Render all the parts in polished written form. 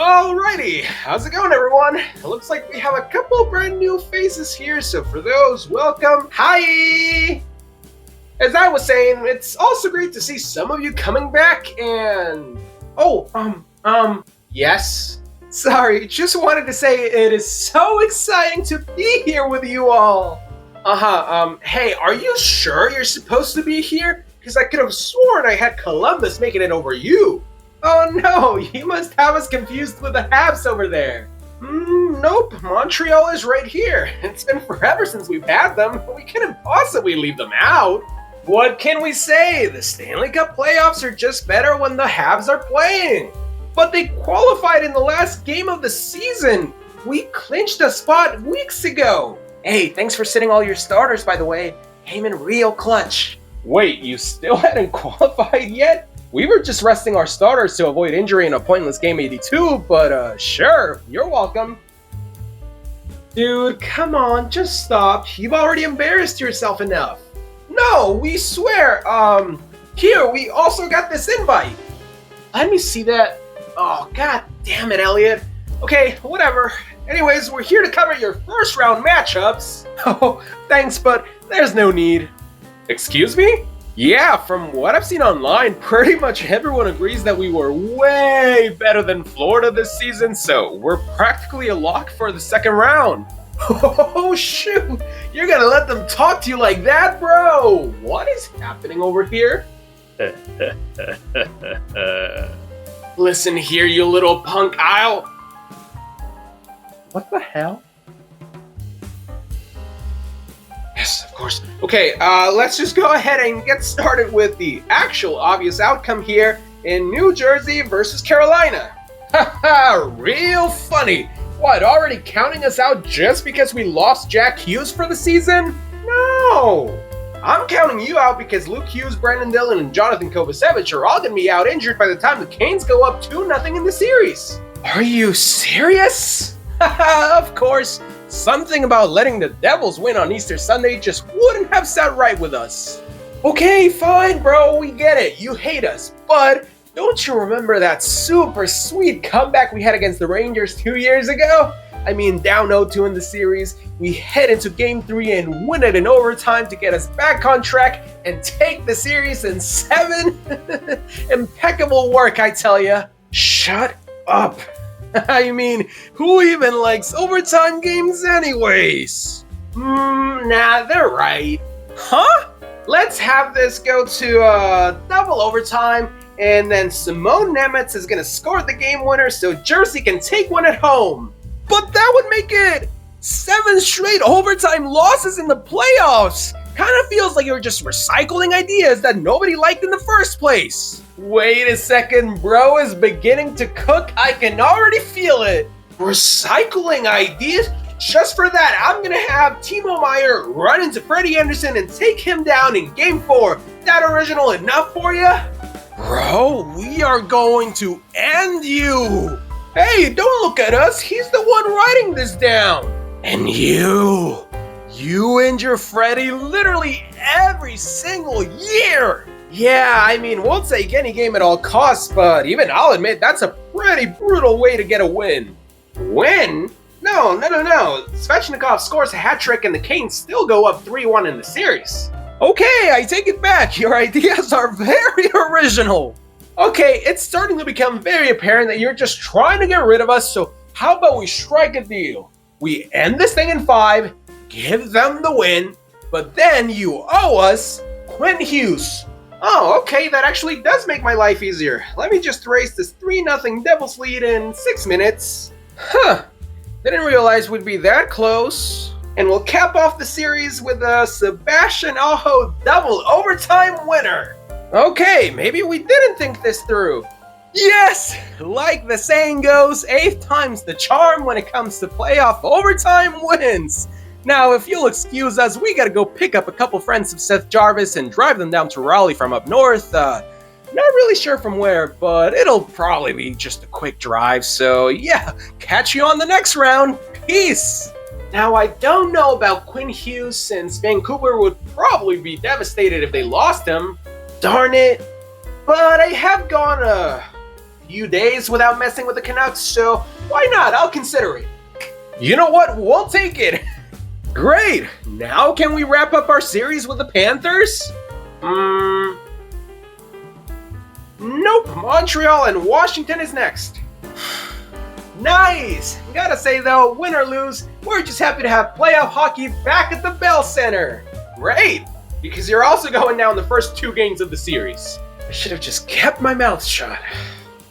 Alrighty, how's it going everyone? It looks like we have a couple brand new faces here, so for those, welcome. Hi! As I was saying, it's also great to see some of you coming back and... yes? Sorry, just wanted to say it is so exciting to be here with you all. Hey, are you sure you're supposed to be here? Because I could have sworn I had Columbus making it over you. Oh no, you must have us confused with the Habs over there. Nope, Montreal is right here. It's been forever since we've had them. We couldn't possibly leave them out. What can we say? The Stanley Cup playoffs are just better when the Habs are playing. But they qualified in the last game of the season. We clinched a spot weeks ago. Hey, thanks for sitting all your starters, by the way. Came in real clutch. Wait, you still hadn't qualified yet? We were just resting our starters to avoid injury in a pointless game 82, but sure, you're welcome. Dude, come on, just stop. You've already embarrassed yourself enough. No, we swear. Here, we also got this invite. Let me see that. Oh, god damn it, Elliot. Okay, whatever. Anyways, we're here to cover your first round matchups. Oh, thanks, but there's no need. Excuse me? Yeah, from what I've seen online, pretty much everyone agrees that we were way better than Florida this season, so we're practically a lock for the second round. Oh shoot, you're gonna let them talk to you like that, bro? What is happening over here? Listen here, you little punk, What the hell? Yes, of course. Okay, let's just go ahead and get started with the actual obvious outcome here in New Jersey versus Carolina. Haha, real funny. What, already counting us out just because we lost Jack Hughes for the season? No! I'm counting you out because Luke Hughes, Brandon Dillon, and Jonathan Kovacevic are all going to be out injured by the time the Canes go up 2-0 in the series. Are you serious? Haha, of course. Something about letting the Devils win on Easter Sunday just wouldn't have sat right with us. Okay, fine, bro, we get it. You hate us, but don't you remember that super sweet comeback we had against the Rangers 2 years ago? I mean, down 0-2 in the series, we head into Game 3 and win it in overtime to get us back on track and take the series in 7? Impeccable work, I tell ya. Shut up. I mean, who even likes overtime games anyways? Nah, they're right. Huh? Let's have this go to double overtime, and then Simone Nemec is gonna score the game winner so Jersey can take one at home. But that would make it 7 straight overtime losses in the playoffs. Kind of feels like you're just recycling ideas that nobody liked in the first place. Wait a second, bro is beginning to cook. I can already feel it. Recycling ideas? Just for that, I'm gonna have Timo Meier run into Freddie Anderson and take him down in Game 4. That original enough for you? Bro, we are going to end you. Hey, don't look at us. He's the one writing this down. And you injure Freddie literally every single year. Yeah, I mean, we'll take any game at all costs, but even I'll admit that's a pretty brutal way to get a win. Win? No. Svechnikov scores a hat trick and the Canes still go up 3-1 in the series. Okay, I take it back. Your ideas are very original. Okay, it's starting to become very apparent that you're just trying to get rid of us, so how about we strike a deal? We end this thing in 5, give them the win, but then you owe us Quinn Hughes. Oh, okay, that actually does make my life easier. Let me just erase this 3-0 Devils lead in 6 minutes. Huh, didn't realize we'd be that close. And we'll cap off the series with a Sebastian Aho double overtime winner. Okay, maybe we didn't think this through. Yes! Like the saying goes, 8th time's the charm when it comes to playoff overtime wins. Now, if you'll excuse us, we gotta go pick up a couple friends of Seth Jarvis and drive them down to Raleigh from up north. Not really sure from where, but it'll probably be just a quick drive, so yeah, catch you on the next round. Peace! Now, I don't know about Quinn Hughes since Vancouver would probably be devastated if they lost him. Darn it. But I have gone a few days without messing with the Canucks, so why not? I'll consider it. You know what? We'll take it. Great. Now can we wrap up our series with the Panthers? Nope. Montreal and Washington is next. Nice. Gotta say though, win or lose, we're just happy to have playoff hockey back at the Bell Center. Great. Because you're also going down the first 2 games of the series. I should have just kept my mouth shut.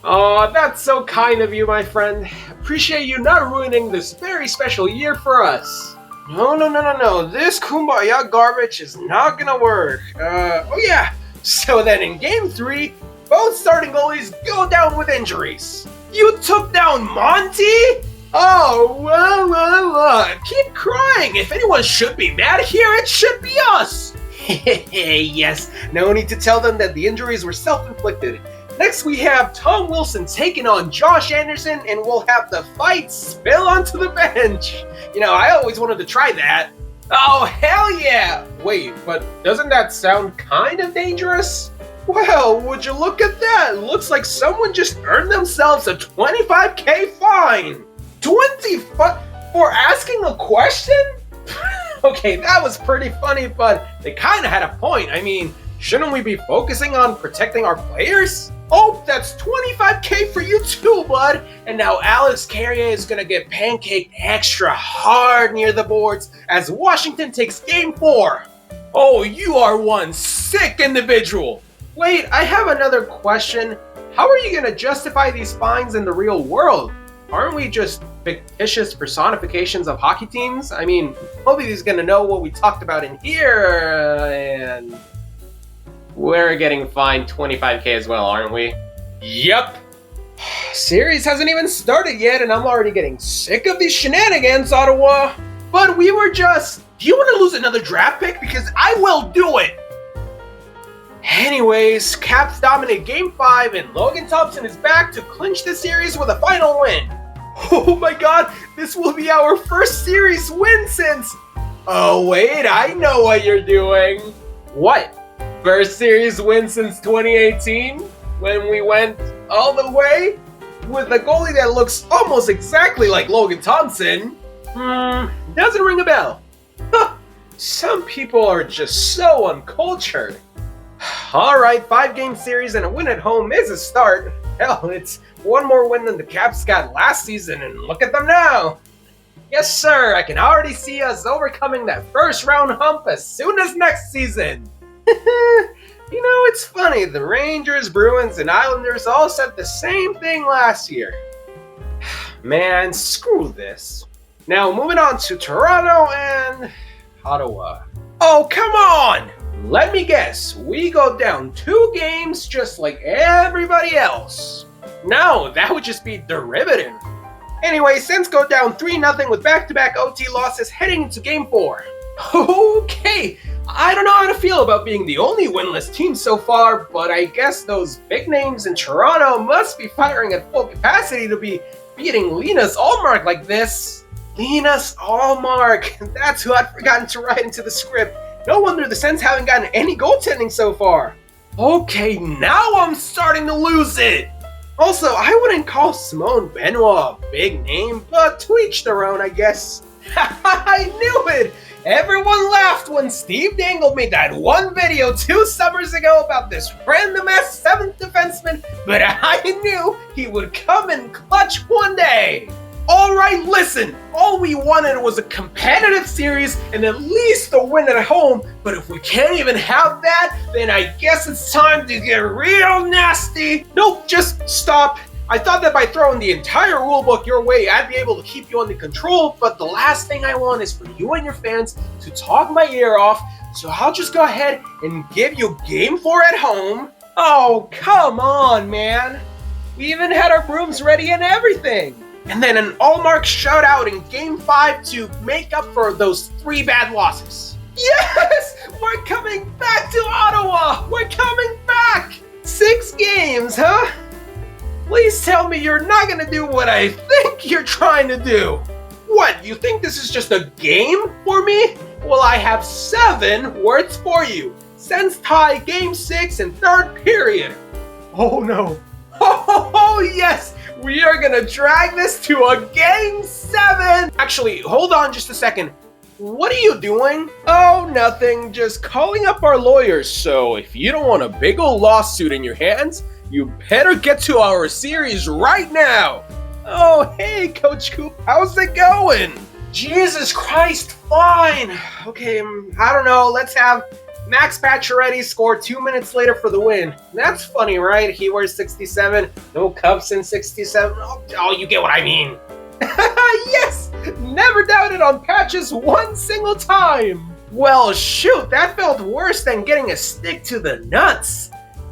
Aw, that's so kind of you, my friend. Appreciate you not ruining this very special year for us. No. This kumbaya garbage is not gonna work. Oh yeah. So then in Game 3, both starting goalies go down with injuries. You took down Monty? Oh, well. Keep crying. If anyone should be mad here, it should be us. Yes, no need to tell them that the injuries were self-inflicted. Next we have Tom Wilson taking on Josh Anderson, and we'll have the fight spill onto the bench. You know, I always wanted to try that. Oh, hell yeah! Wait, but doesn't that sound kind of dangerous? Well, would you look at that? Looks like someone just earned themselves a $25,000 fine. 25 for asking a question? Okay, that was pretty funny, but they kind of had a point. I mean, shouldn't we be focusing on protecting our players? Oh, that's $25,000 for you too, bud. And now Alex Carrier is gonna get pancaked extra hard near the boards as Washington takes Game 4. Oh, you are one sick individual. Wait, I have another question. How are you gonna justify these fines in the real world? Aren't we just fictitious personifications of hockey teams? I mean, nobody's gonna know what we talked about in here, and we're getting fined $25,000 as well, aren't we? Yep. Series hasn't even started yet, and I'm already getting sick of these shenanigans, Ottawa. But we were just... Do you want to lose another draft pick? Because I will do it. Anyways, Caps dominate Game 5, and Logan Thompson is back to clinch the series with a final win. Oh my god, this will be our first series win since... Oh wait, I know what you're doing. What? First series win since 2018? When we went all the way? With a goalie that looks almost exactly like Logan Thompson? Doesn't ring a bell. Some people are just so uncultured. Alright, 5-game series and a win at home is a start. Hell, it's one more win than the Caps got last season, and look at them now. Yes, sir, I can already see us overcoming that first round hump as soon as next season. You know, it's funny, the Rangers, Bruins, and Islanders all said the same thing last year. Man, screw this. Now, moving on to Toronto and Ottawa. Oh, come on! Let me guess, we go down 2 games just like everybody else. No, that would just be derivative. Anyway, Sens go down 3-0 with back-to-back OT losses heading into Game 4. Okay, I don't know how to feel about being the only winless team so far, but I guess those big names in Toronto must be firing at full capacity to be beating Linus Ullmark like this. Linus Ullmark, that's who I'd forgotten to write into the script. No wonder the Sens haven't gotten any goaltending so far. Okay, now I'm starting to lose it. Also, I wouldn't call Simone Benoit a big name, but to each their own, I guess. I knew it! Everyone laughed when Steve Dangle made that one video 2 summers ago about this random-ass 7th defenseman, but I knew he would come in clutch one day. Alright, listen, all we wanted was a competitive series and at least a win at home, but if we can't even have that, then I guess it's time to get real nasty. Nope, just stop. I thought that by throwing the entire rulebook your way, I'd be able to keep you under control, but the last thing I want is for you and your fans to talk my ear off, so I'll just go ahead and give you Game 4 at home. Oh, come on, man. We even had our brooms ready and everything. And then an Ullmark shutout in Game 5 to make up for those 3 bad losses. Yes! We're coming back to Ottawa! We're coming back! 6 games, huh? Please tell me you're not gonna do what I think you're trying to do. What, you think this is just a game for me? Well, I have 7 words for you. Sens tie Game 6 in 3rd period. Oh no. Oh Oh yes, we are gonna drag this to a Game 7! Actually, hold on just a second. What are you doing? Oh, nothing, just calling up our lawyers. So if you don't want a big old lawsuit in your hands, you better get to our series right now. Oh, hey, Coach Coop, how's it going? Jesus Christ, fine. Okay, I don't know, let's have Max Pacioretty score 2 minutes later for the win. That's funny, right? He wears 67, no cups in 67. Oh, you get what I mean. Yes! Never doubted on Patches one single time! Well, shoot, that felt worse than getting a stick to the nuts.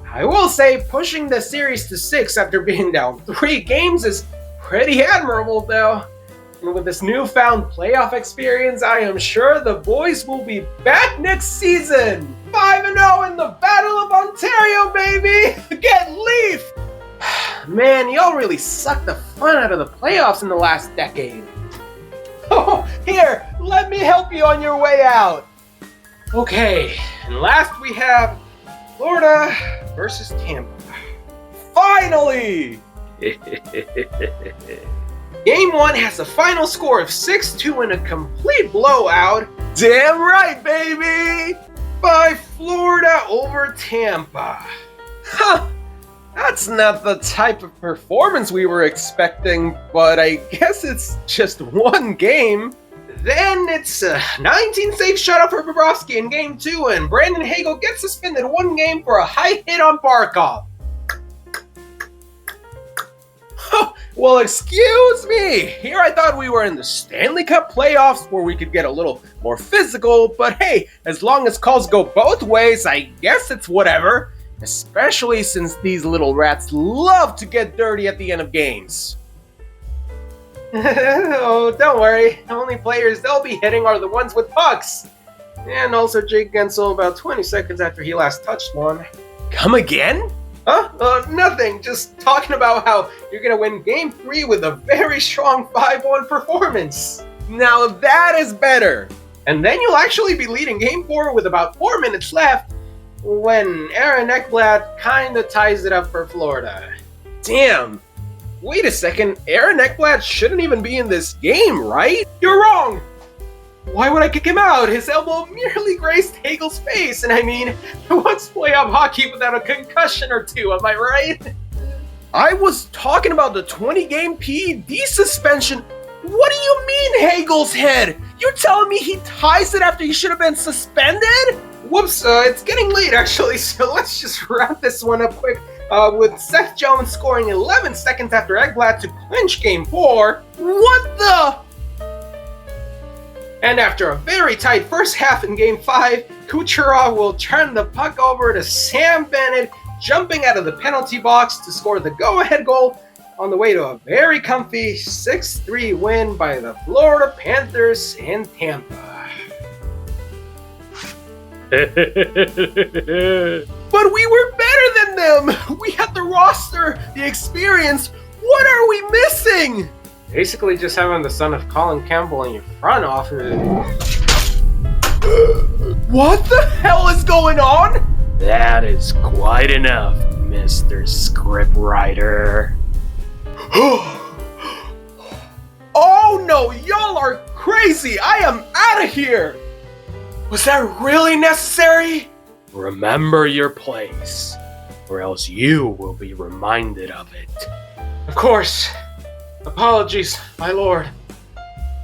I will say, pushing the series to 6 after being down 3 games is pretty admirable, though. And with this newfound playoff experience, I am sure the boys will be back next season! 5-0 in the Battle of Ontario, baby! Get Leaf! Man, y'all really sucked the fun out of the playoffs in the last decade. Oh, here, let me help you on your way out. Okay, and last we have Florida versus Tampa. Finally! Game 1 has a final score of 6-2 in a complete blowout. Damn right, baby! By Florida over Tampa. Huh! That's not the type of performance we were expecting, but I guess it's just one game. Then it's a 19-save shutout for Bobrovsky in Game 2, and Brandon Hagel gets suspended 1 game for a high hit on Barkov. Well, excuse me! Here I thought we were in the Stanley Cup playoffs where we could get a little more physical, but hey, as long as calls go both ways, I guess it's whatever. Especially since these little rats love to get dirty at the end of games. Oh, don't worry. The only players they'll be hitting are the ones with pucks. And also Jake Gensel about 20 seconds after he last touched one. Come again? Huh? Nothing. Just talking about how you're gonna win Game 3 with a very strong 5-1 performance. Now that is better. And then you'll actually be leading Game 4 with about 4 minutes left, when Aaron Ekblad kinda ties it up for Florida. Damn! Wait a second, Aaron Ekblad shouldn't even be in this game, right? You're wrong! Why would I kick him out? His elbow merely grazed Hagel's face, and I mean, who wants to play off hockey without a concussion or two, am I right? I was talking about the 20-game PED suspension. What do you mean, Hagel's head? You're telling me he ties it after he should have been suspended? Whoops, it's getting late actually, so let's just wrap this one up quick with Seth Jones scoring 11 seconds after Ekblad to clinch Game 4. What the? And after a very tight first half in Game 5, Kucherov will turn the puck over to Sam Bennett, jumping out of the penalty box to score the go-ahead goal on the way to a very comfy 6-3 win by the Florida Panthers in Tampa. But we were better than them! We had the roster, the experience. What are we missing? Basically just having the son of Colin Campbell in your front office. What the hell is going on? That is quite enough, Mr. Scriptwriter. Oh no, y'all are crazy! I am out of here! Was that really necessary? Remember your place, or else you will be reminded of it. Of course. Apologies, my lord.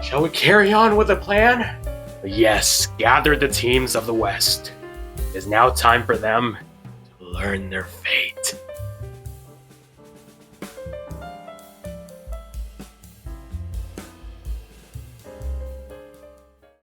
Shall we carry on with the plan? Yes, gather the teams of the West. It is now time for them to learn their fate.